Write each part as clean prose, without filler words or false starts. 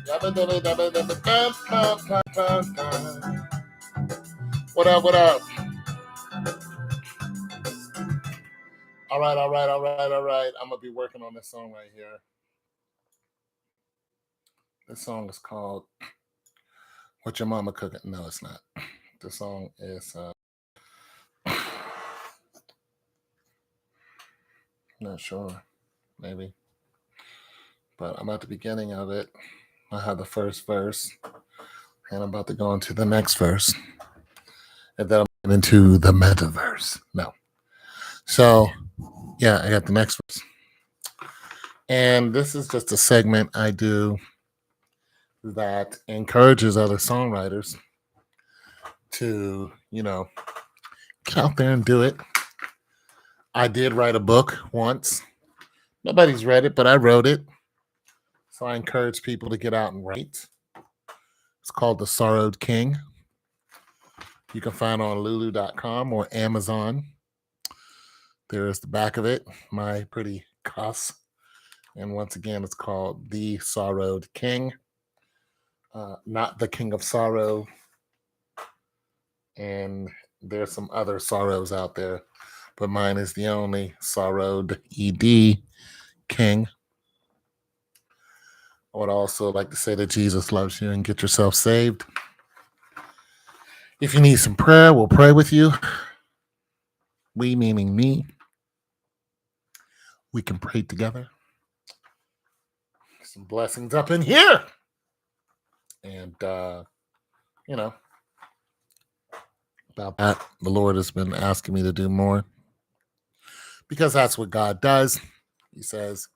What up? What up? All right. I'm gonna be working on this song right here. This song is called "What Your Mama Cooking." No, it's not. The song is not sure, maybe, but I'm at the beginning of it. I have the first verse, and I'm about to go into the next verse, and then I'm getting into the metaverse. No, so yeah, I got the next verse, and this is just a segment I do that encourages other songwriters to, get out there and do it. I did write a book once. Nobody's read it, but I wrote it. So I encourage people to get out and write. It's called The Sorrowed King. You can find it on lulu.com or Amazon. There is the back of it, my pretty cuss. And once again, it's called The Sorrowed King, not the King of Sorrow. And there's some other sorrows out there, but mine is the only sorrowed ED King. I would also like to say that Jesus loves you and get yourself saved. If you need some prayer, we'll pray with you. We, meaning me, we can pray together. Some blessings up in here. And, about that, the Lord has been asking me to do more because that's what God does. He says,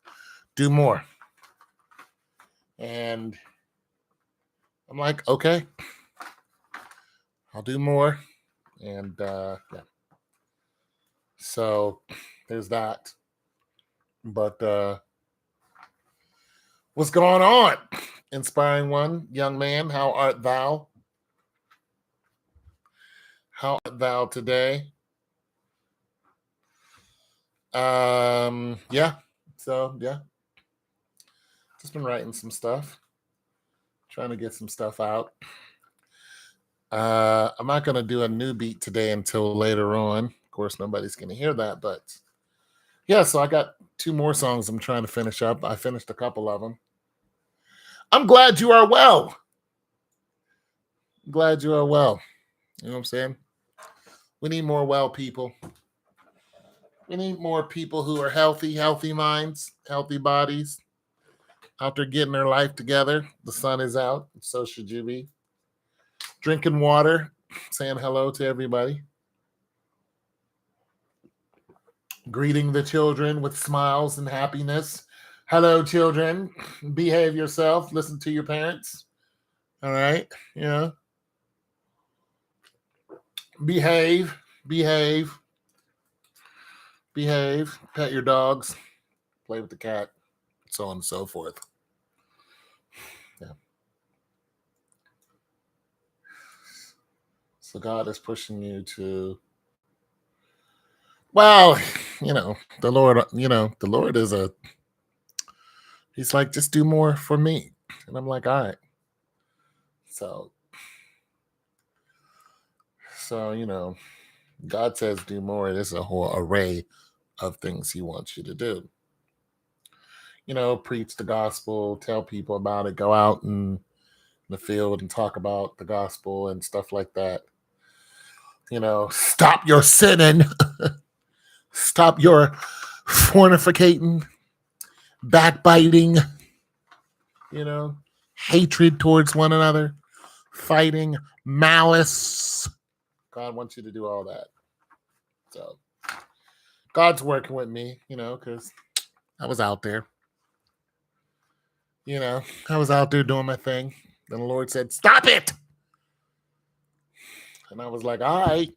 do more. And I'm like, okay, I'll do more. And yeah. So there's that. But what's going on? Inspiring one, young man, how art thou? How art thou today? Yeah. So yeah. Just been writing some stuff. Trying to get some stuff out. I'm not gonna do a new beat today until later on. Of course, nobody's gonna hear that, but yeah, so I got 2 more songs I'm trying to finish up. I finished a couple of them. I'm glad you are well. Glad you are well. You know what I'm saying? We need more well people. We need more people who are healthy minds, healthy bodies, out there getting their life together. The sun is out, so should you be. Drinking water, saying hello to everybody. Greeting the children with smiles and happiness. Hello, children. Behave yourself. Listen to your parents. All right. Behave. Pet your dogs. Play with the cat. So on and so forth. Yeah. So God is pushing you to, well, the Lord is he's like, just do more for me. And I'm like, all right. So, God says do more. There's a whole array of things he wants you to do. Preach the gospel, tell people about it, go out in the field and talk about the gospel and stuff like that. Stop your sinning, stop your fornicating, backbiting, hatred towards one another, fighting, malice. God wants you to do all that. So God's working with me, because I was out there. I was out there doing my thing. Then the Lord said, stop it. And I was like, all right,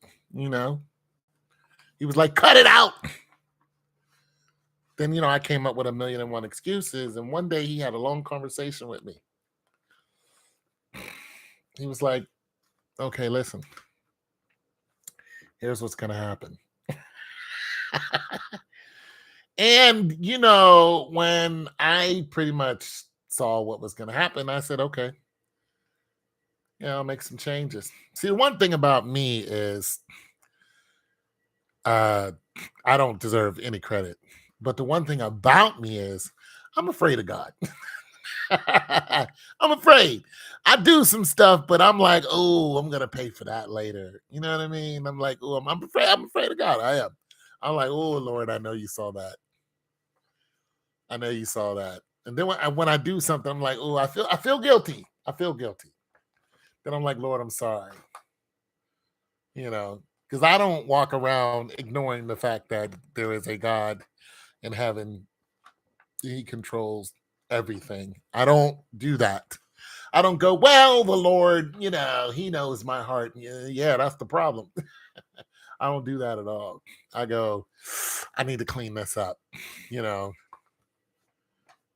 He was like, cut it out. Then, I came up with 1,000,001 excuses. And one day he had a long conversation with me. He was like, okay, listen, here's what's going to happen. And, when I pretty much saw what was going to happen. I said, okay, yeah, I'll make some changes. See, the one thing about me is uh, I don't deserve any credit. But the one thing about me is I'm afraid of God. I'm afraid. I do some stuff, but I'm like, oh, I'm gonna pay for that later. You know what I mean? I'm like, oh, I'm afraid. I'm afraid of God. I am. I'm like, oh Lord, I know you saw that. I know you saw that. And then when I do something, I'm like, oh, I feel guilty. I feel guilty. Then I'm like, Lord, I'm sorry. Because I don't walk around ignoring the fact that there is a God in heaven. He controls everything. I don't do that. I don't go, well, the Lord, he knows my heart. Yeah, that's the problem. I don't do that at all. I go, I need to clean this up. You know,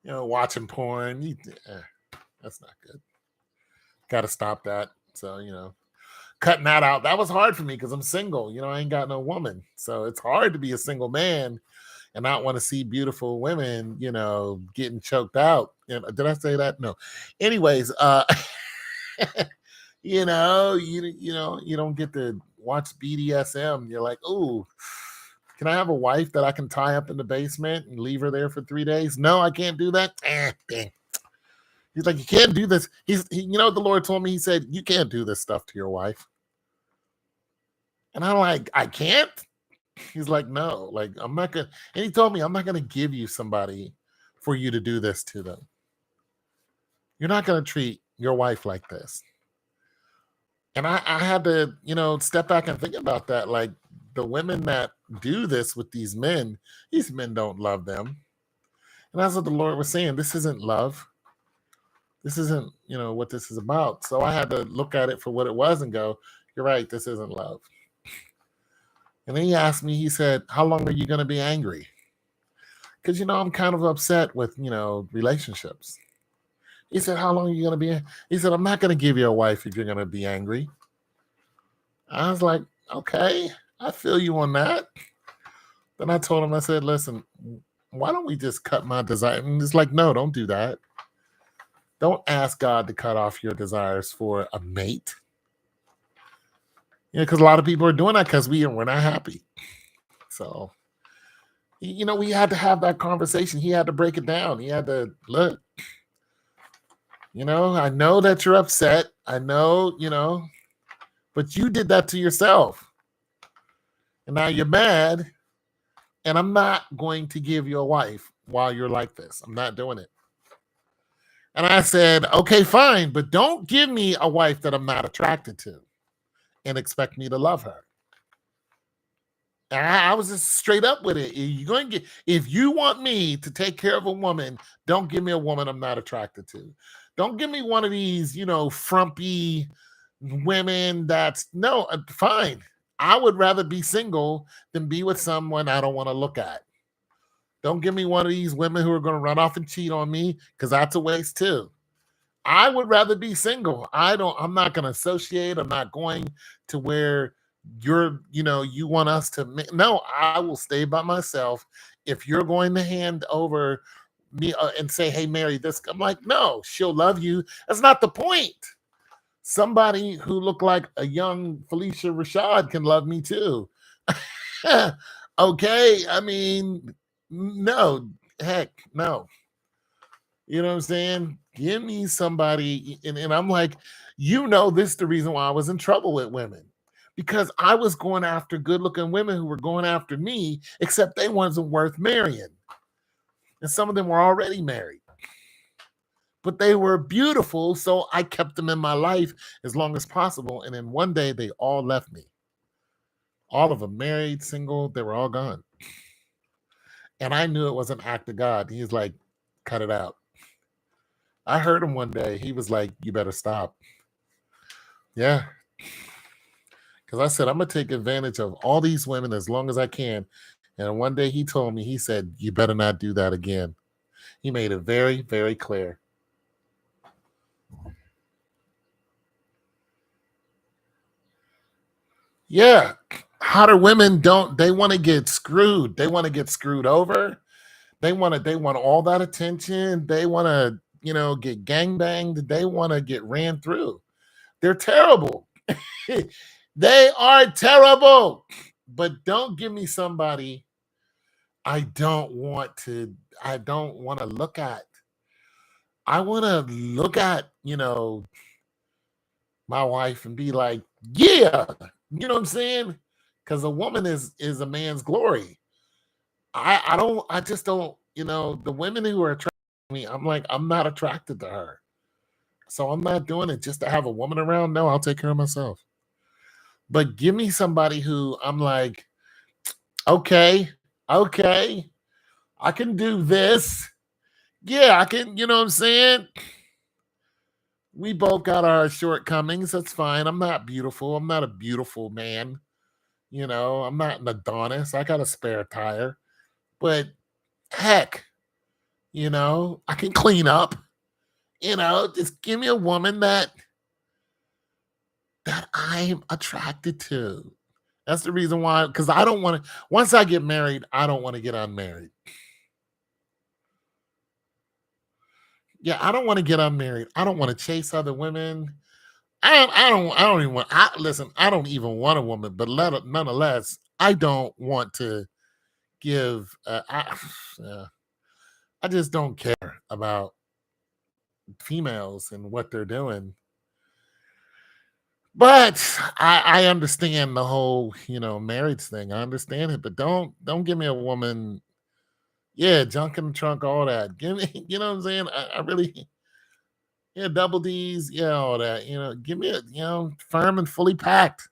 watching porn. That's not good. Got to stop that. So, cutting that out. That was hard for me because I'm single. I ain't got no woman. So it's hard to be a single man and not want to see beautiful women, getting choked out. Did I say that? No. Anyways, you don't get to watch BDSM. You're like, oh, can I have a wife that I can tie up in the basement and leave her there for 3 days? No, I can't do that. Dang. He's like, you can't do this. The Lord told me, he said, you can't do this stuff to your wife. And I'm like, I can't? He's like, no, like, I'm not going to. And he told me, I'm not going to give you somebody for you to do this to them. You're not going to treat your wife like this. And I had to, step back and think about that. Like, the women that do this with these men don't love them. And that's what the Lord was saying. This isn't love. This isn't, what this is about. So I had to look at it for what it was and go, you're right, this isn't love. And then he asked me, he said, how long are you going to be angry? Because, I'm kind of upset with, relationships. He said, how long are you going to be? He said, I'm not going to give you a wife if you're going to be angry. I was like, okay, I feel you on that. Then I told him, I said, listen, why don't we just cut my desire? And it's like, no, don't do that. Don't ask God to cut off your desires for a mate. Because a lot of people are doing that because we're not happy. So, we had to have that conversation. He had to break it down. He had to look. I know that you're upset. I know, but you did that to yourself. And now you're mad. And I'm not going to give you a wife while you're like this. I'm not doing it. And I said, okay, fine, but don't give me a wife that I'm not attracted to and expect me to love her. And I was just straight up with it. If you want me to take care of a woman, don't give me a woman I'm not attracted to. Don't give me one of these, frumpy women fine. I would rather be single than be with someone I don't want to look at. Don't give me one of these women who are going to run off and cheat on me, because that's a waste too. I would rather be single. I'm not going to associate. I'm not going to where you want us to. No, I will stay by myself. If you're going to hand over me and say, hey, marry this, I'm like, no, she'll love you. That's not the point. Somebody who looked like a young Felicia Rashad can love me too. Okay. I mean, no, heck, no. You know what I'm saying? Give me somebody. And I'm like, this is the reason why I was in trouble with women. Because I was going after good looking women who were going after me, except they wasn't worth marrying. And some of them were already married. But they were beautiful, so I kept them in my life as long as possible. And then one day they all left me. All of them, married, single, they were all gone. And I knew it was an act of God. He's like, cut it out. I heard him one day. He was like, you better stop. Yeah. Because I said, I'm going to take advantage of all these women as long as I can. And one day he told me, he said, you better not do that again. He made it very, very clear. Yeah. Hotter women they want to get screwed. They want to get screwed over. They want all that attention. They want to get gang banged. They want to get ran through. They're terrible. They are terrible. But don't give me somebody I don't want to look at. I want to look at, my wife and be like, yeah, you know what I'm saying? Because a woman is a man's glory. I just don't, the women who are attracted to me, I'm like, I'm not attracted to her. So I'm not doing it just to have a woman around. No, I'll take care of myself. But give me somebody who I'm like, okay, okay, I can do this. Yeah, I can, you know what I'm saying? We both got our shortcomings. That's fine. I'm not beautiful. I'm not a beautiful man. I'm not an Adonis. I got a spare tire. But heck, I can clean up. Just give me a woman that I'm attracted to. That's the reason why, because I don't want to, once I get married, I don't want to get unmarried. Yeah, I don't want to get unmarried. I don't want to chase other women. I don't even want, listen, I don't even want a woman, but nonetheless, I don't want to give, I just don't care about females and what they're doing. But I understand the whole, marriage thing. I understand it, but don't give me a woman. Yeah, junk in the trunk, all that. Give me, you know what I'm saying? I really, yeah, double D's, yeah, all that. Give me a, firm and fully packed.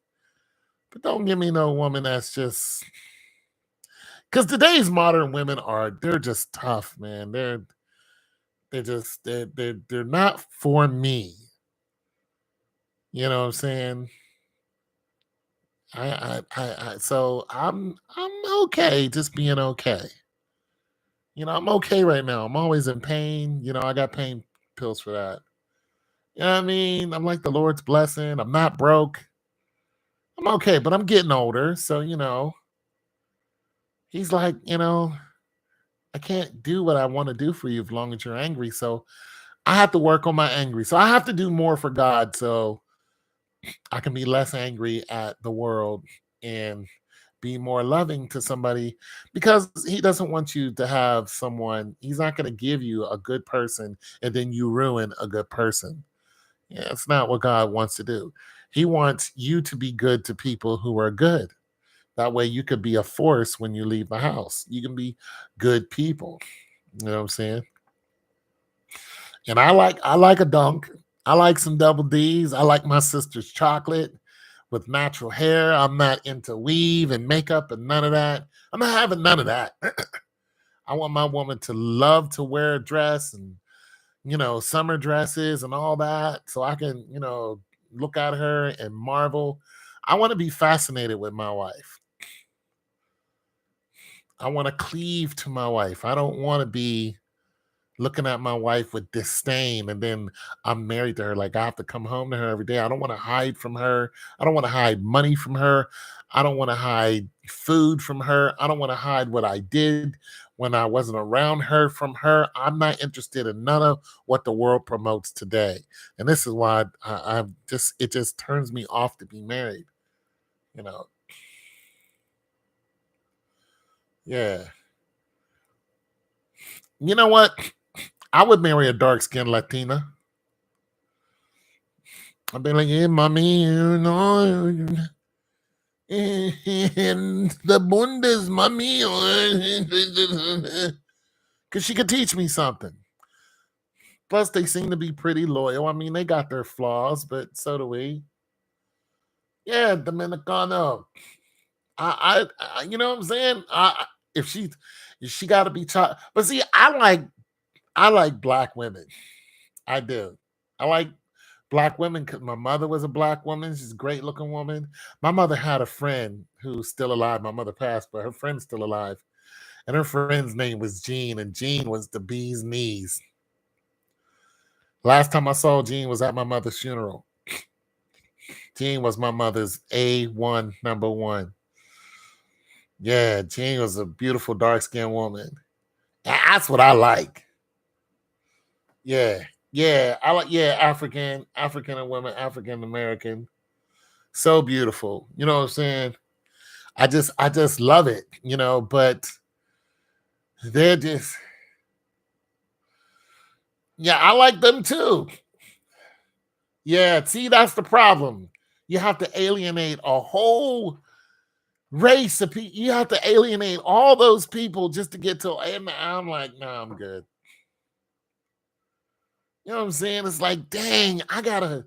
But don't give me no woman that's just because today's modern women they're just tough, man. They're not for me. You know what I'm saying? So I'm okay just being okay. I'm okay right now. I'm always in pain. I got pain pills for that. You know what I mean? I'm like the Lord's blessing. I'm not broke. I'm okay, but I'm getting older. So, he's like, I can't do what I want to do for you as long as you're angry. So I have to work on my angry. So I have to do more for God so I can be less angry at the world and be more loving to somebody because he doesn't want you to have someone, he's not going to give you a good person and then you ruin a good person. Yeah, it's not what God wants to do. He wants you to be good to people who are good. That way you could be a force when you leave the house. You can be good people. You know what I'm saying? And I like a dunk. I like some double D's. I like my sister's chocolate with natural hair. I'm not into weave and makeup and none of that. I'm not having none of that. I want my woman to love to wear a dress and summer dresses and all that so I can, look at her and marvel. I want to be fascinated with my wife. I want to cleave to my wife. I don't want to be looking at my wife with disdain and then I'm married to her. Like I have to come home to her every day. I don't want to hide from her. I don't want to hide money from her. I don't want to hide food from her. I don't want to hide what I did when I wasn't around her from her. I'm not interested in none of what the world promotes today. And this is why it just turns me off to be married. You know, yeah. You know what? I would marry a dark skinned Latina. I'd be like, yeah, mommy, in the Bundes, mommy, because she could teach me something. Plus, they seem to be pretty loyal. I mean, they got their flaws, but so do we. Yeah, Dominicano. You know what I'm saying? If she got to be taught, but see, I like black women. I do. I like black women because my mother was a black woman. She's a great looking woman. My mother had a friend who's still alive. My mother passed, but her friend's still alive. And her friend's name was Jean, and Jean was the bee's knees. Last time I saw Jean was at my mother's funeral. Jean was my mother's A1 number one. Yeah, Jean was a beautiful dark skinned woman. That's what I like. Yeah, yeah. I like African and women, African American. So beautiful. You know what I'm saying? I just love it, but they're just yeah, I like them too. Yeah, see, that's the problem. You have to alienate a whole race of people. You have to alienate all those people just to get to. And I'm like, no, I'm good. You know what I'm saying? It's like, dang, I gotta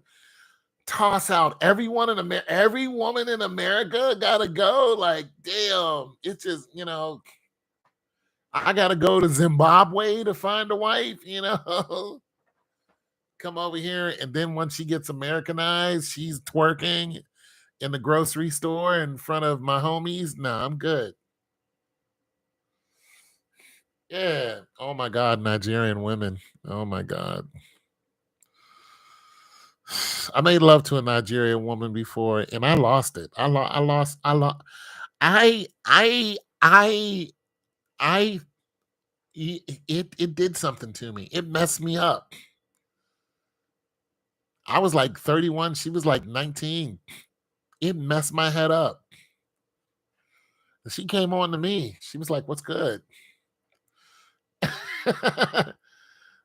toss out everyone in America. Every woman in America gotta go. Like, damn, it's just I gotta go to Zimbabwe to find a wife. Come over here, and then once she gets Americanized, she's twerking in the grocery store in front of my homies. No, I'm good. Yeah. Oh my God, Nigerian women. Oh my God. I made love to a Nigerian woman before and I lost it. I lost I I it did something to me. It messed me up. I was like 31, she was like 19. It messed my head up. She came on to me. She was like, "What's good?"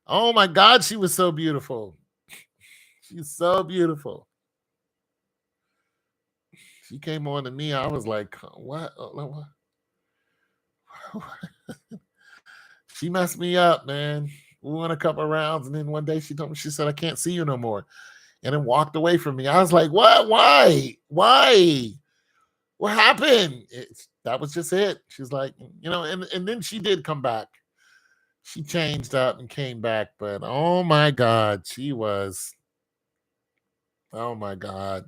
Oh my God, she was so beautiful. She's so beautiful. She came on to me. I was like, "What?" She messed me up, man. We went a couple of rounds, and then one day she told me, she said, "I can't see you no more," and then walked away from me. I was like, "What? Why? Why? What happened?" That was just it. She's like, and then she did come back. She changed up and came back, but oh my God, she was, oh my God.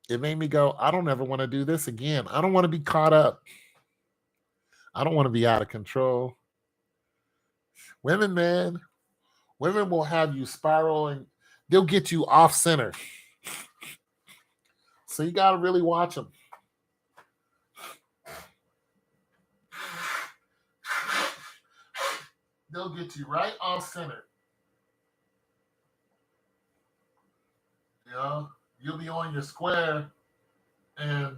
It made me go, I don't ever want to do this again. I don't want to be caught up. I don't want to be out of control. Women, man, women will have you spiraling. They'll get you off center. So you got to really watch them. They'll get you right off center. You know, you'll be on your square, and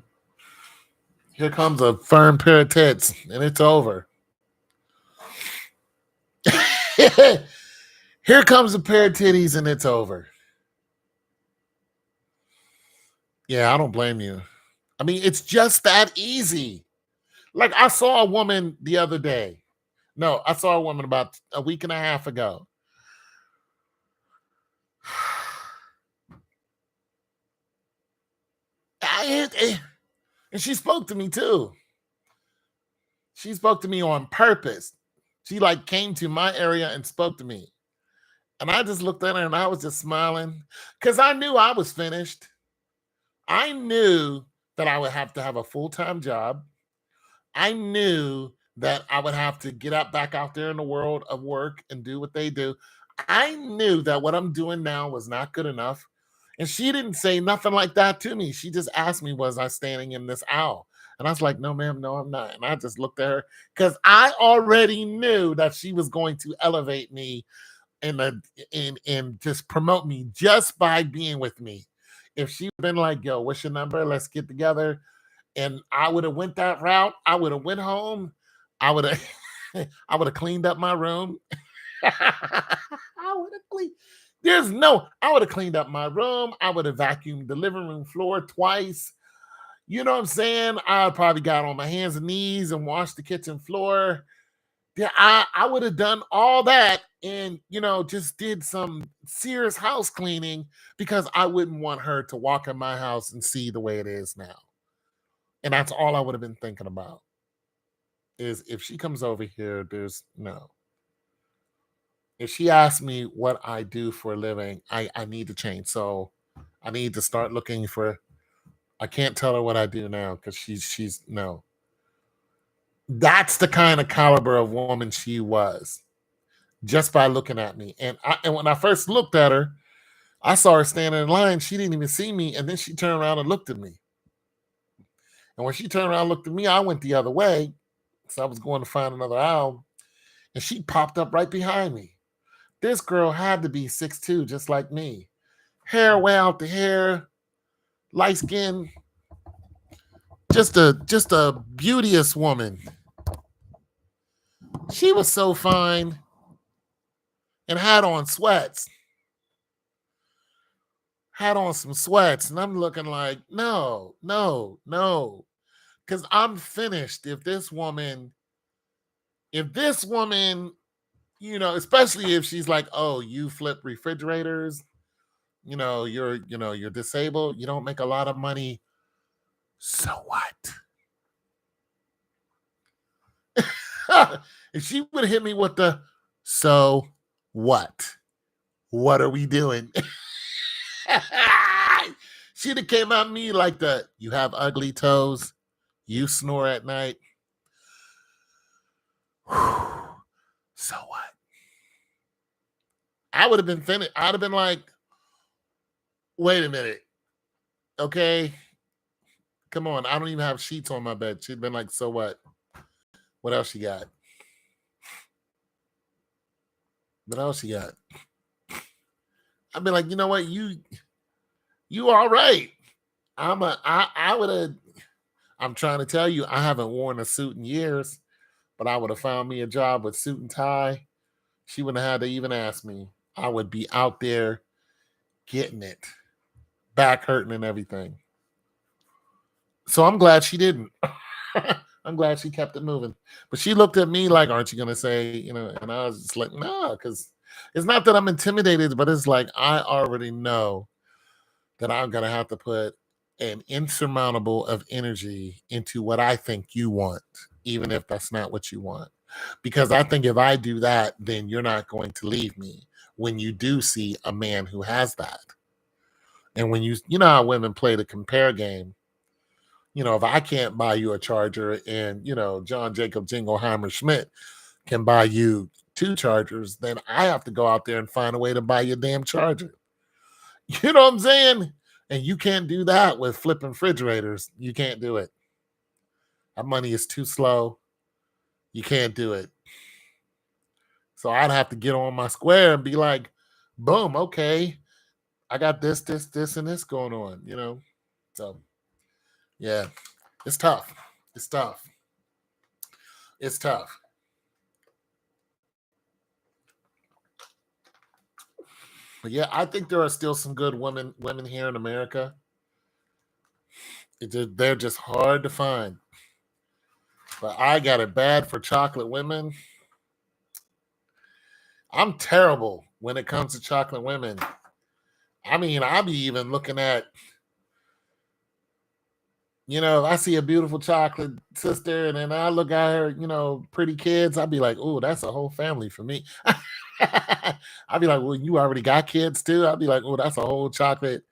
here comes a firm pair of tits, and it's over. Here comes a pair of titties, and it's over. Yeah, I don't blame you. I mean, it's just that easy. Like I saw a woman the other day. No, I saw a woman about a week and a half ago. And she spoke to me too. She spoke to me on purpose. She like came to my area and spoke to me. And I just looked at her and I was just smiling because I knew I was finished. I knew that I would have to have a full time job. I knew that I would have to get up back out there in the world of work and do what they do. I knew that what I'm doing now was not good enough. And she didn't say nothing like that to me. She just asked me, was I standing in this aisle? And I was like, no, ma'am, no, I'm not. And I just looked at her because I already knew that she was going to elevate me and just promote me just by being with me. If she'd been like, yo, what's your number? Let's get together. And I would have went that route. I would have went home. I would have I would have cleaned up my room. I would have cleaned. I would have cleaned up my room. I would have vacuumed the living room floor twice. You know what I'm saying? I probably got on my hands and knees and washed the kitchen floor. Yeah, I would have done all that and just did some serious house cleaning because I wouldn't want her to walk in my house and see the way it is now. And that's all I would have been thinking about is if she comes over here, there's no. If she asks me what I do for a living, I need to change. So I need to start looking for. I can't tell her what I do now because she's no. That's the kind of caliber of woman she was just by looking at me. And when I first looked at her, I saw her standing in line. She didn't even see me, and then she turned around and looked at me. And when she turned around and looked at me, I went the other way. So I was going to find another aisle, and she popped up right behind me. This girl had to be 6'2", just like me. Hair way out the hair, light skin, just a beauteous woman. She was so fine and had on sweats. Had on some sweats, and I'm looking like, no. Because I'm finished if this woman, especially if she's like, oh, you flip refrigerators, you're disabled, you don't make a lot of money. So what? If she would hit me with the so what? What are we doing? She'd have came at me like the you have ugly toes, you snore at night. So what? I would have been finished. I'd have been like, wait a minute. Okay. Come on. I don't even have sheets on my bed. She'd been like, so what? What else you got? What else you got? I'd be like, you know what? You all right. I'm trying to tell you, I haven't worn a suit in years, but I would have found me a job with suit and tie. She wouldn't have had to even ask me. I would be out there getting it, back hurting and everything. So I'm glad she didn't. I'm glad she kept it moving. But she looked at me like, aren't you going to say, and I was just like, no, because it's not that I'm intimidated, but it's like I already know that I'm going to have to put an insurmountable of energy into what I think you want, even if that's not what you want. Because I think if I do that, then you're not going to leave me when you do see a man who has that. And when you know how women play the compare game, if I can't buy you a charger and, John Jacob Jingleheimer Schmidt can buy you 2 chargers, then I have to go out there and find a way to buy you a damn charger. You know what I'm saying? And you can't do that with flipping refrigerators. You can't do it. That money is too slow. You can't do it. So I'd have to get on my square and be like, boom, okay. I got this, and this going on, So, yeah, it's tough. It's tough. It's tough. But yeah, I think there are still some good women here in America. They're just hard to find. But I got it bad for chocolate women. I'm terrible when it comes to chocolate women. I mean, I'll be even looking at, if I see a beautiful chocolate sister and then I look at her, pretty kids, I'll be like, oh, that's a whole family for me. I'll be like, well, you already got kids too? I'll be like, oh, that's a whole chocolate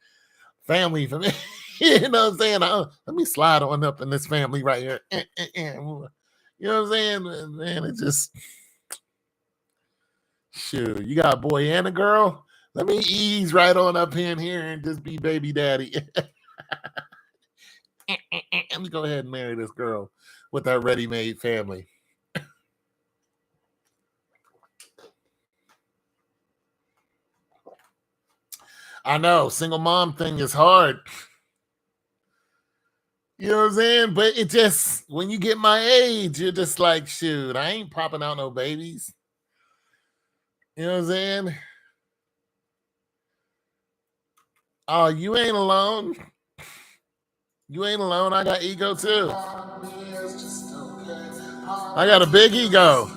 family for me. You know what I'm saying? Let me slide on up in this family right here. You know what I'm saying? Man, it just, shoot, you got a boy and a girl? Let me ease right on up in here and just be baby daddy. Let me go ahead and marry this girl with that ready-made family. I know, single mom thing is hard. You know what I'm saying? But it just, when you get my age, you're just like, shoot, I ain't popping out no babies. You know what I'm saying? Oh, you ain't alone. You ain't alone. I got ego too. I got a big ego.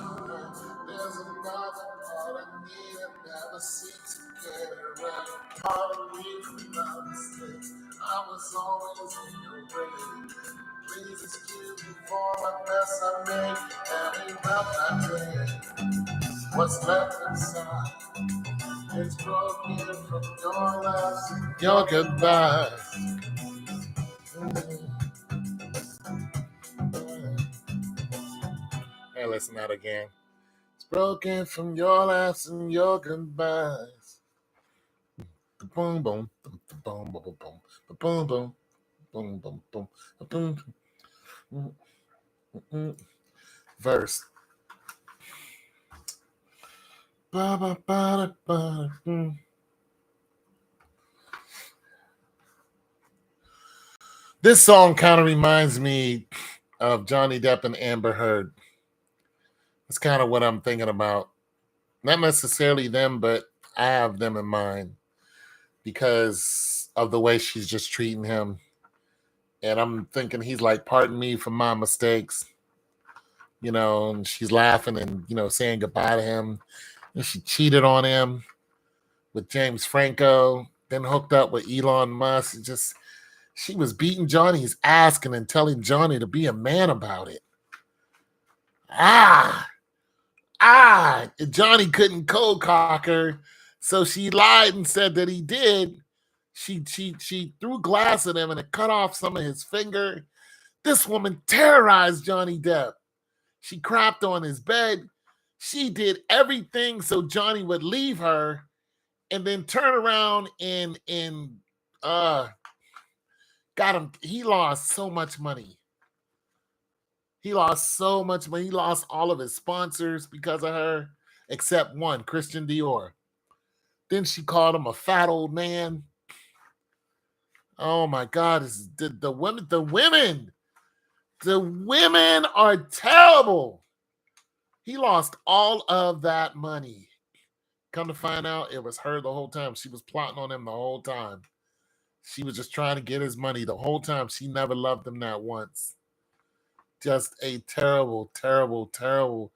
Please excuse me for the mess I made. That ain't about my dream. What's left inside is broken from your laughs and your goodbyes. Hey, listen to that again. It's broken from your laughs and your goodbyes. Boom, boom, boom, boom, boom, boom, boom, boom, boom, boom, boom, boom. Verse. This song kind of reminds me of Johnny Depp and Amber Heard. That's kind of what I'm thinking about. Not necessarily them, but I have them in mind because of the way she's just treating him. And I'm thinking he's like, pardon me for my mistakes, and she's laughing and, saying goodbye to him. And she cheated on him with James Franco, then hooked up with Elon Musk. She was beating Johnny's ass and telling Johnny to be a man about it. Johnny couldn't cold cock her, so she lied and said that he did. She threw glass at him and it cut off some of his finger. This woman terrorized Johnny Depp. She crapped on his bed. She did everything so Johnny would leave her and then turn around and got him. He lost so much money. He lost so much money. He lost all of his sponsors because of her, except one, Christian Dior. Then she called him a fat old man. Oh my God! The women are terrible. He lost all of that money. Come to find out, it was her the whole time. She was plotting on him the whole time. She was just trying to get his money the whole time. She never loved him not once. Just a terrible, terrible, terrible,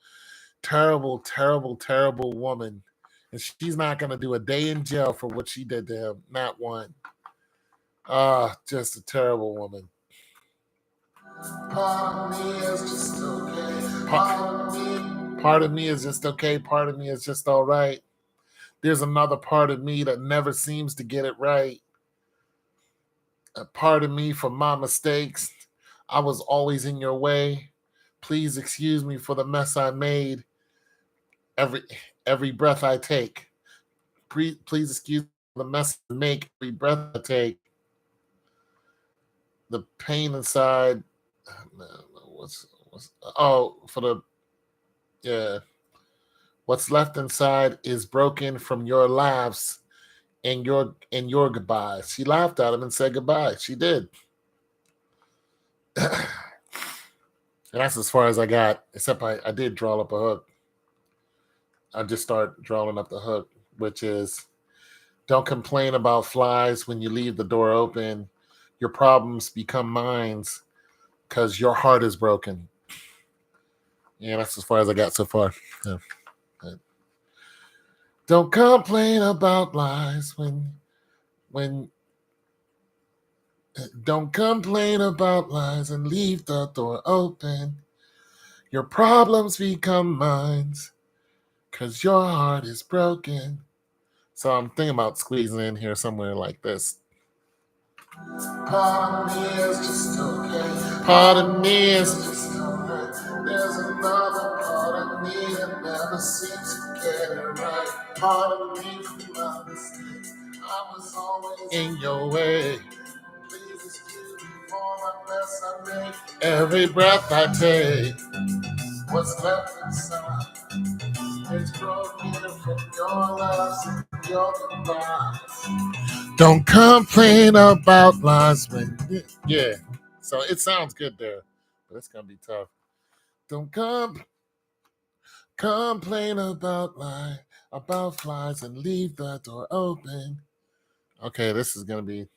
terrible, terrible, terrible woman. And she's not going to do a day in jail for what she did to him. Not one. Just a terrible woman. Part of me is just okay. Part of me is just okay. Part of me is just all right. There's another part of me that never seems to get it right. A part of me for my mistakes. I was always in your way. Please excuse me for the mess I made. Every breath I take. Please excuse me for the mess I make. Every breath I take. The pain inside. What's left inside is broken from your laughs and your goodbyes. She laughed at him and said goodbye. She did. And that's as far as I got, except I did draw up a hook. I just start drawing up the hook, which is, don't complain about flies when you leave the door open. Your problems become mines because your heart is broken. Yeah, that's as far as I got so far. Yeah. Don't complain about lies when don't complain about lies and leave the door open. Your problems become mines because your heart is broken. So I'm thinking about squeezing in here somewhere like this. Part of me is just okay. Part of me is just alright. There's another part of me that never seems to get it right. Part of me from my mistakes. I was always in your way. Please excuse me for my mess I make. Every breath I take, what's left inside is broken from your loves and your goodbyes. Don't complain about lies when yeah. So it sounds good there, but it's gonna be tough. Don't complain about flies and leave the door open. Okay, this is gonna be.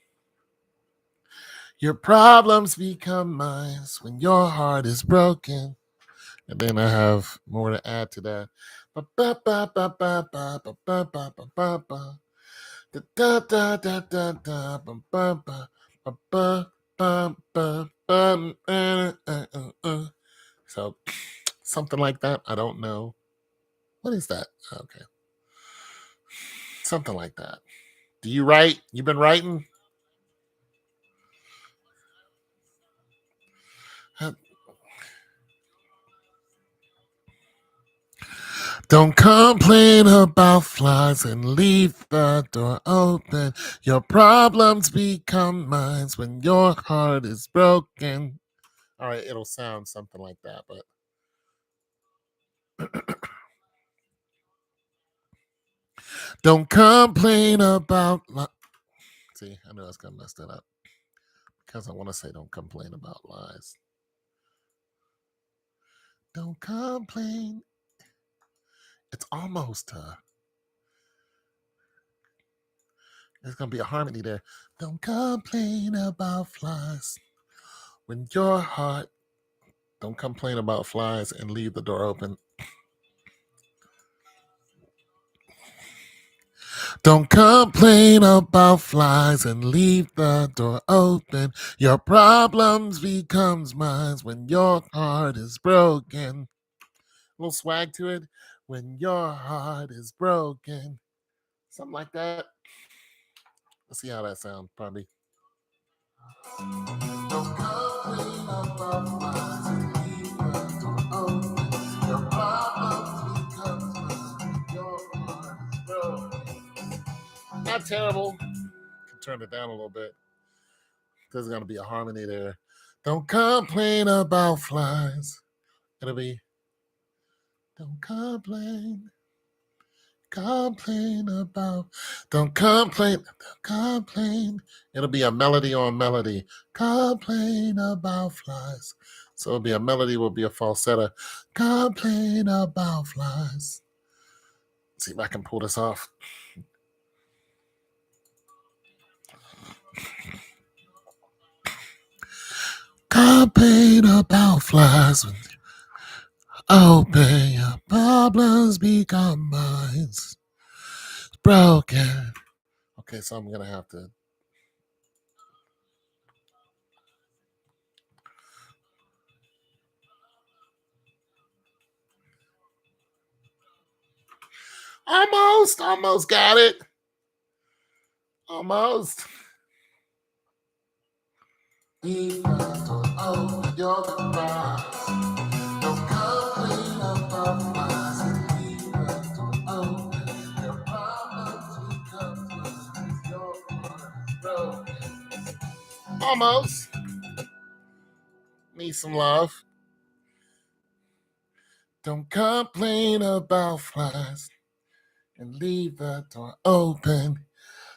Your problems become mine when your heart is broken. And then I have more to add to that. So something like that. I don't know. What is that? Okay. Something like that. Do you write? You've been writing? Don't complain about flies and leave the door open. Your problems become mine when your heart is broken. All right, it'll sound something like that, but Don't complain about See, I knew I was gonna mess that up because I want to say don't complain about lies. Don't complain. It's almost there's gonna be a harmony there. Don't complain about flies when your heart. Don't complain about flies and leave the door open. Don't complain about flies and leave the door open. Your problems becomes mine when your heart is broken. A little swag to it. When your heart is broken. Something like that. Let's see how that sounds, probably. Don't complain about flies and leave the door open. Your problems becomes mine when your heart is broken. Not terrible. Can turn it down a little bit. There's gonna be a harmony there. Don't complain about flies. It'll be don't complain. Complain about. Don't complain. Don't complain. It'll be a melody on melody. Complain about flies. So it'll be a melody, will be a falsetto. Complain about flies. See if I can pull this off. Complain about flies. Open your problems become mine. Broken. Okay, so I'm gonna have to. Almost got it. Almost. Oh, you're the prize. Don't complain about flies and leave the door open. Your problems become mine. Your heart is broken. Almost. Need some love. Don't complain about flies and leave the door open.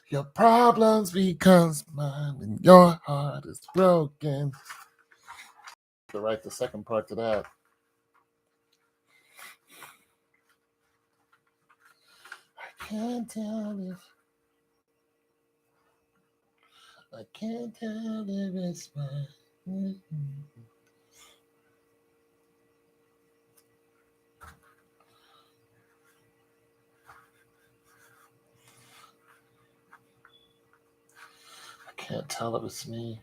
Your problems becomes mine when your heart is broken. To write the second part to that. I can't tell if it's mine. I can't tell if it's me.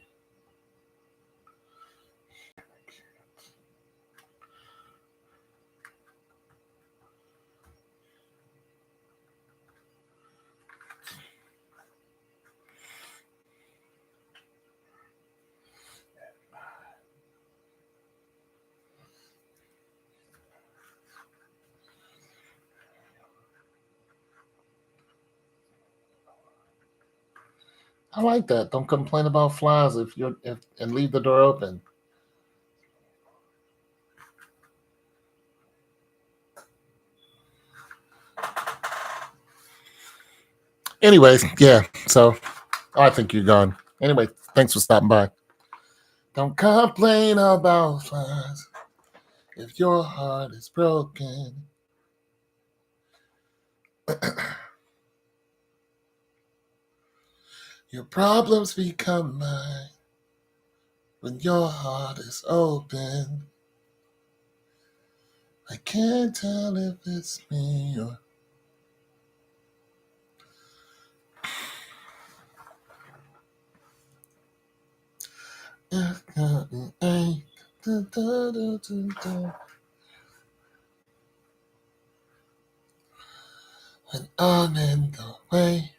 I like that. Don't complain about flies and leave the door open. Anyways, yeah. So I think you're gone. Anyway, thanks for stopping by. Don't complain about flies if your heart is broken. Your problems become mine when your heart is open. I can't tell if it's me or. When I'm in the way,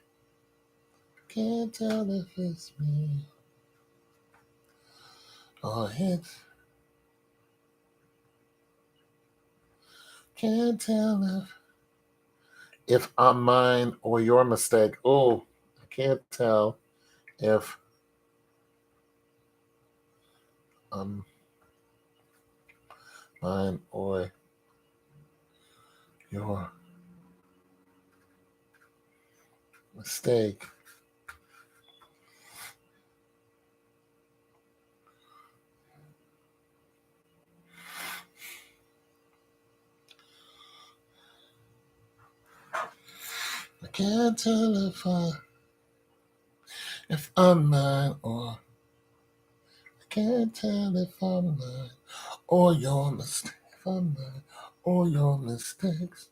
can't tell if it's me or it. Can't tell if I'm mine or your mistake. Oh, I can't tell if I'm mine or your. mistake. I can't tell if I'm mine or I can't tell if I'm mine or your mistake. If I'm mine or your mistakes.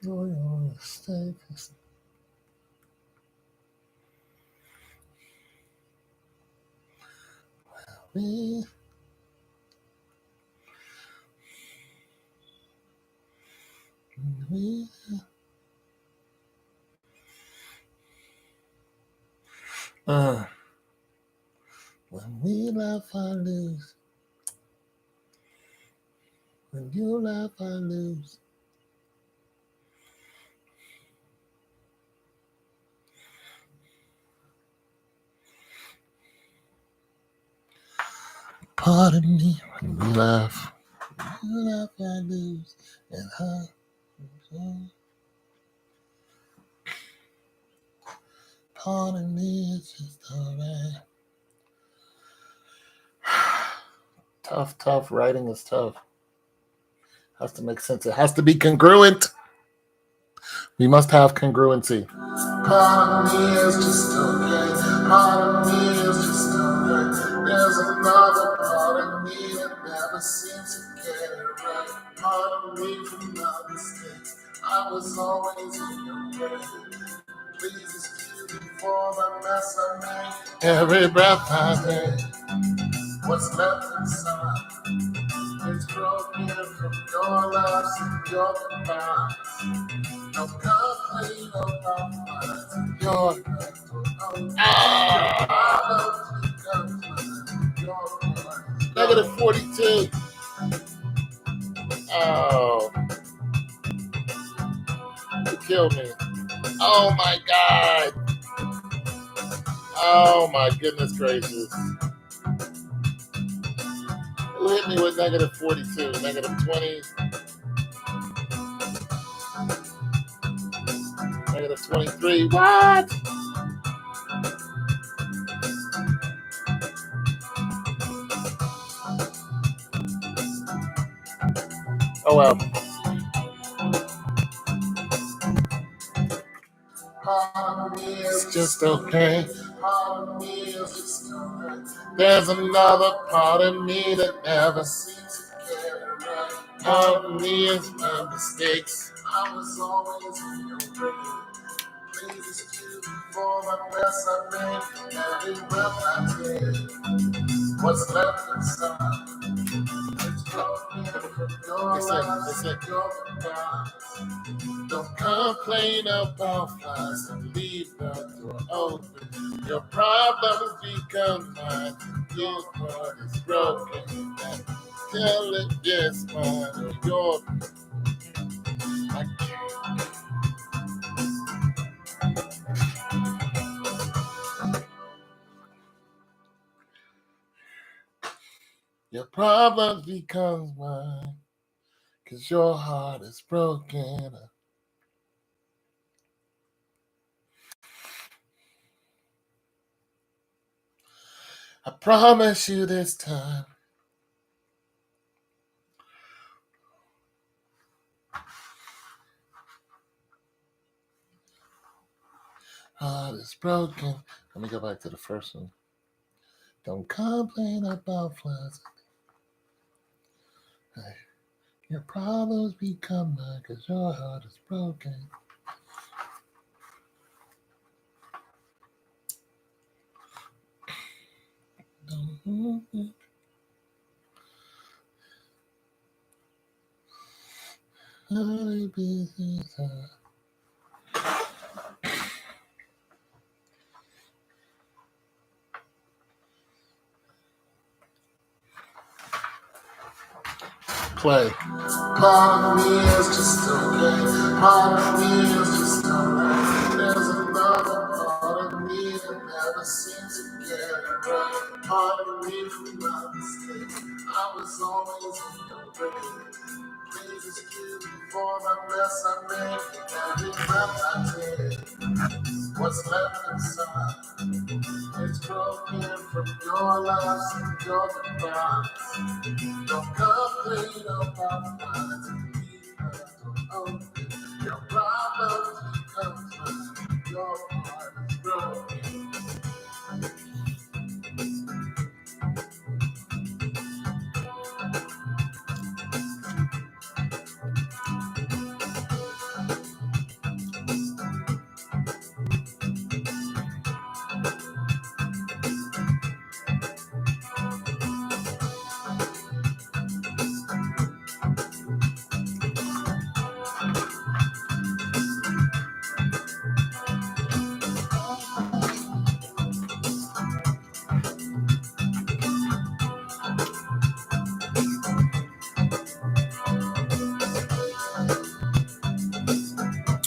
Or your mistakes. We when we laugh, I lose. When you laugh, I lose. Pardon me when we laugh. When you laugh, I lose. And pardon me, it's just alright. Tough. Writing is tough. Has to make sense. It has to be congruent. We must have congruency. Part of me is just okay. Part of me is just okay. There's another part of me that never seems to get it right. Part of me from my mistakes. I was always in your way. Please excuse me for the mess I made. Every breath I take, what's left inside. It's broken from your laughs and your goodbyes. No complaint about mine. Your negative 42. Oh, you killed me. Oh my God. Oh my goodness gracious. Who hit me with negative 42? Negative 20? Negative 23? What? Oh well. It's just okay. There's another part of me that never seems to get it right. Part of me is my mistakes. I was always in your way. Please excuse me for the mess I made. Every breath I take, what's left inside. It's broken from your lies and your goodbyes. Don't complain about flies and leave the door open. Your problems become mine. Your heart is broken. Tell it yes, mine or your. I can't. Your problems become mine. 'Cause your heart is broken. I promise you this time. Heart is broken. Let me go back to the first one. Don't complain about flies. Hey, your problems become mine 'cause your heart is broken. Play. Part of me is just okay. Part of me is just alright. There's another part of me that never seems to get it right. Pardon me for my mistake. I was always in your way. Please excuse me for the mess I made. Every breath I take, what's left inside. It's broken from your lies and your goodbyes. Don't complain about mine and leave her alone. Your problems become mine. Your heart is broken.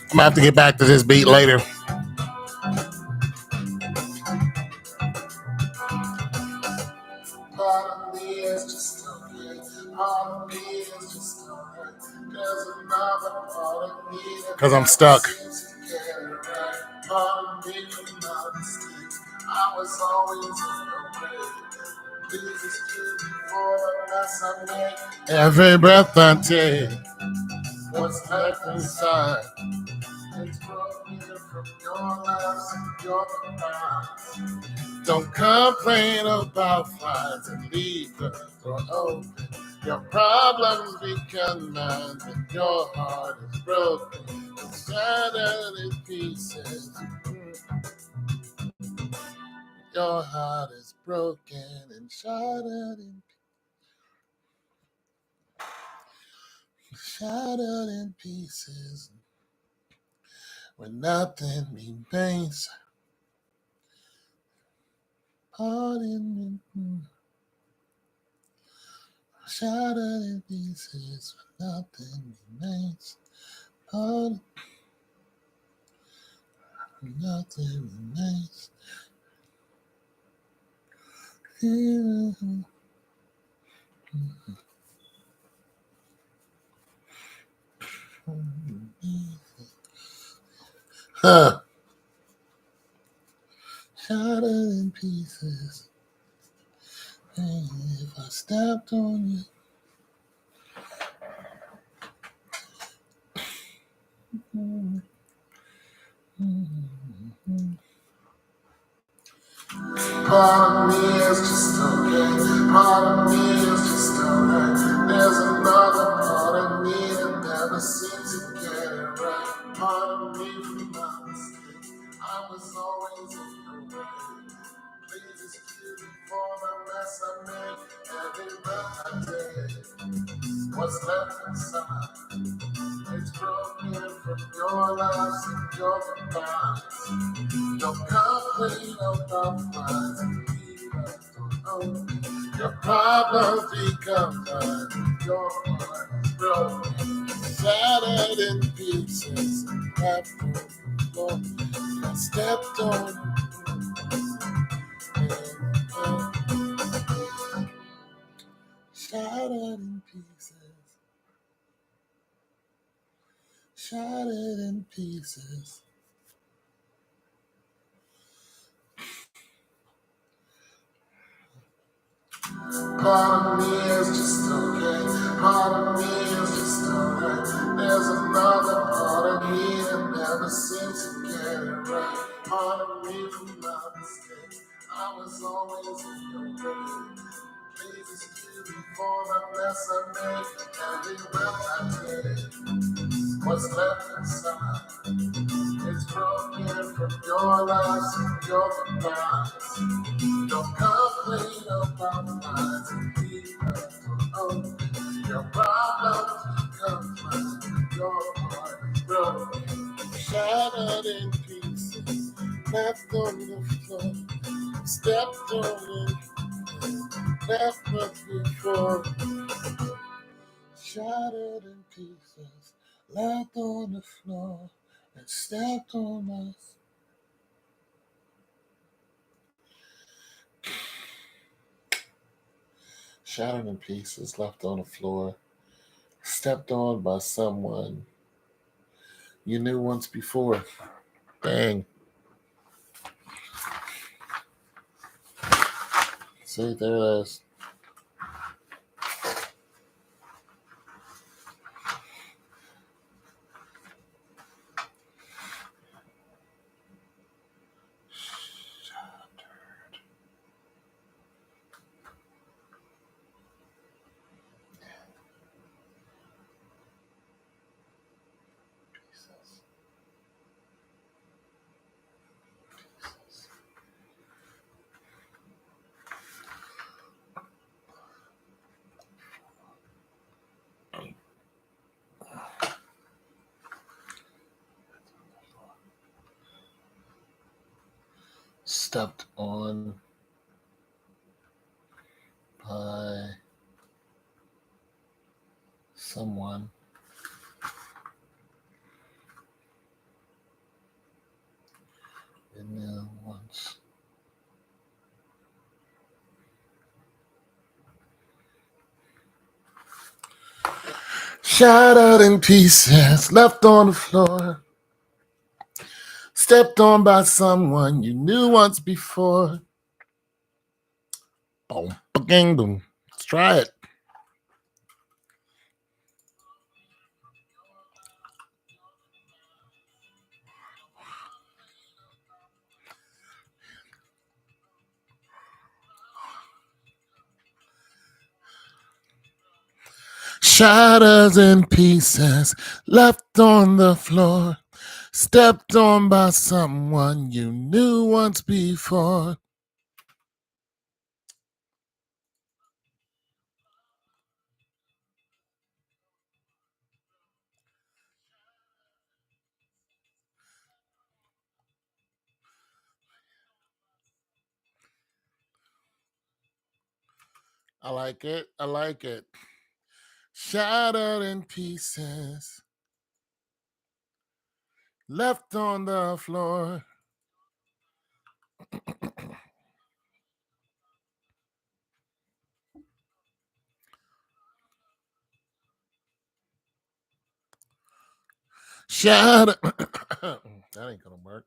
I'm gonna have to get back to this beat later. Part of me is just okay. Part of me is just alright. There's another part of me that 'cause I'm stuck. Part of me from my mistakes. I was always in the way. Please excuse me for the mess I made. Every breath I take, what's left inside. It's broken from your lies and your goodbyes. Don't complain about fights and leave the door open. Your problems become mine, and your heart is broken. It's shattered in pieces. Your heart is broken and shattered in pieces. When nothing remains. Pardon me. Shattered in pieces when nothing remains. Pardon. Nothing remains. Huh. Shattered in pieces. And if I stepped on you, part of me is just okay. Part of me is just alright. There's another part of me that never seems to get it right. Part of me from my mistakes. I was always in your way. Please excuse me for the mess I made. Every breath I take, what's left inside. It's broken from your lies and your goodbyes. Don't complain about mine and leave us alone. Your problems become mine. Your heart is broken, shattered in pieces. Left on the floor, I stepped on. Shattered in pieces. Shattered in pieces. Part of me is just okay. Part of me is just alright. There's another part of me that never seems to get it right. Part of me from my mistakes. I was always in your way. Please excuse me for the mess I made. Every breath I take, what's left inside. It's broken from your lies and your goodbyes. Don't complain about mine and leave her alone. Your problems become mine. Your heart is broken, shattered in pieces, left on the floor. Stepped on it, left us before. Shattered in pieces, left on the floor, and stepped on us. Shattered in pieces, left on the floor, stepped on by someone you knew once before. Bang. See, there it is. Stepped on by someone you knew once. Shattered in pieces, left on the floor, stepped on by someone you knew once before. Boom, bang, boom. Let's try it. Shattered in pieces, left on the floor, stepped on by someone you knew once before. I like it. I like it. Shattered in pieces, left on the floor. Shattered. That ain't gonna work.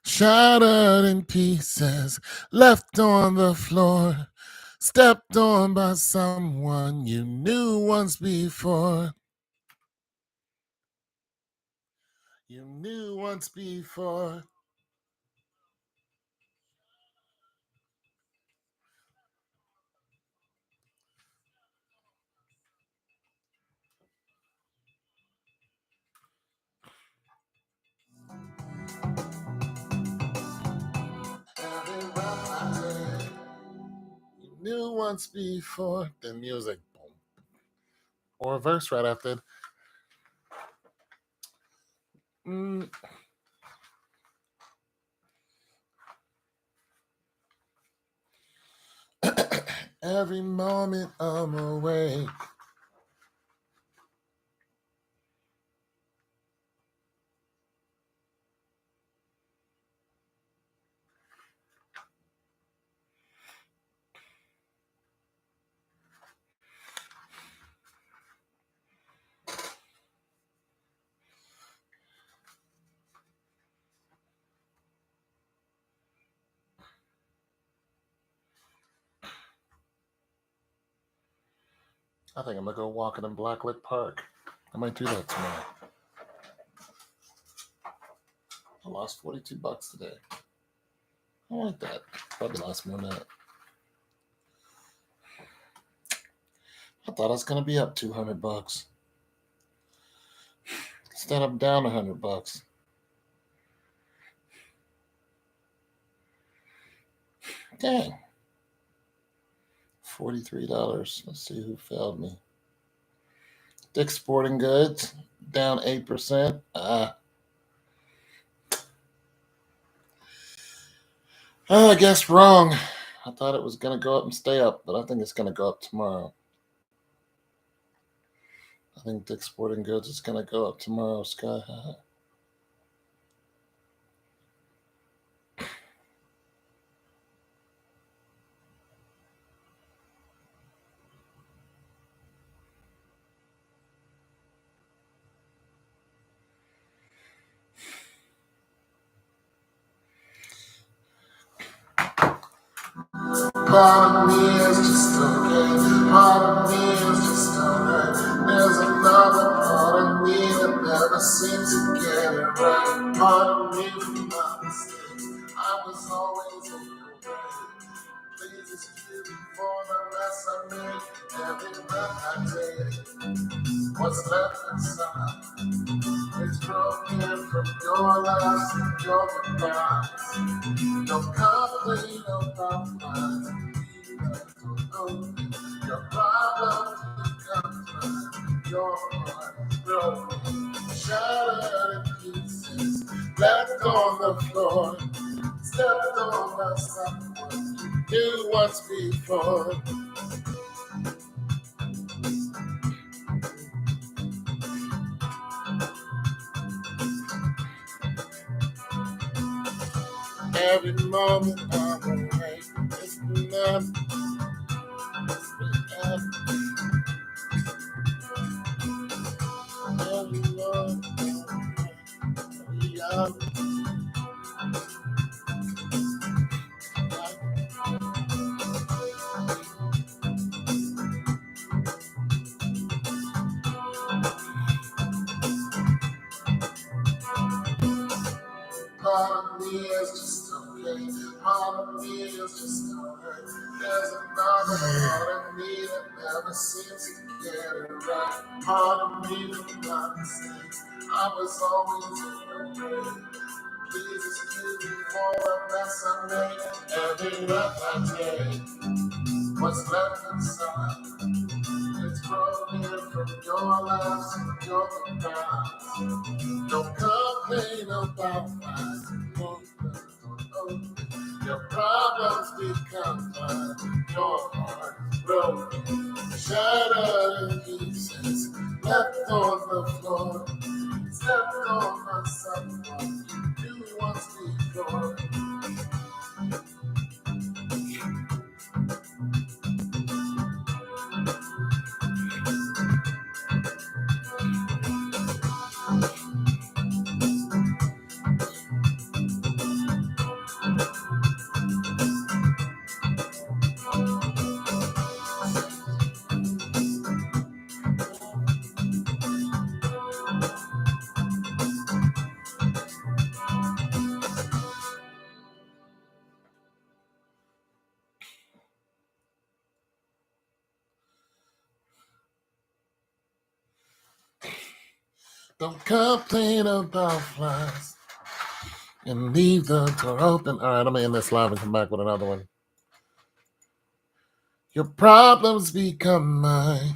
Shattered in pieces, left on the floor, stepped on by someone you knew once before. You knew once before. You knew once before. Then music, boom, or a verse right after. Mm. Every moment I'm awake. I think I'm gonna go walking in Blacklit Park. I might do that tomorrow. I lost $42 today. I like that. Probably lost more than that. I thought I was gonna be up $200. Instead, I'm down $100. Dang. $43. Let's see who failed me. Dick's Sporting Goods down 8%. I guess wrong. I thought it was gonna go up and stay up, but I think it's gonna go up tomorrow. I think Dick's Sporting Goods is going to go up tomorrow sky high. Part of me is just okay. Part of me is just alright. There's another part of me that never seems to get it right. Part of me from my mistakes. I was always in your way. Please excuse me for the mess I made. Every breath I take, what's left inside? It's broken from your lies and your goodbyes. Don't complain about mine. Your problem becomes mine. Your heart is broken, shattered in pieces, left on the floor, stepped on by someone you knew once before. Every moment I'm away, it's enough. Every moment I'm away, part of me is just okay. Part of me is just alright. There's another part of me that never seems to get it right. Part of me from my mistakes. I was always in your way. Please excuse me for the mess I made. Every breath I take, what's left inside? It's broken from your lies and your goodbyes. Don't complain about mine. Your problems become mine. Your heart is broken, shattered in pieces, left on the floor, stepped on by someone you knew once before. Don't complain about flies and leave the door open. All right, I'm gonna end this live and come back with another one. Your problems become mine.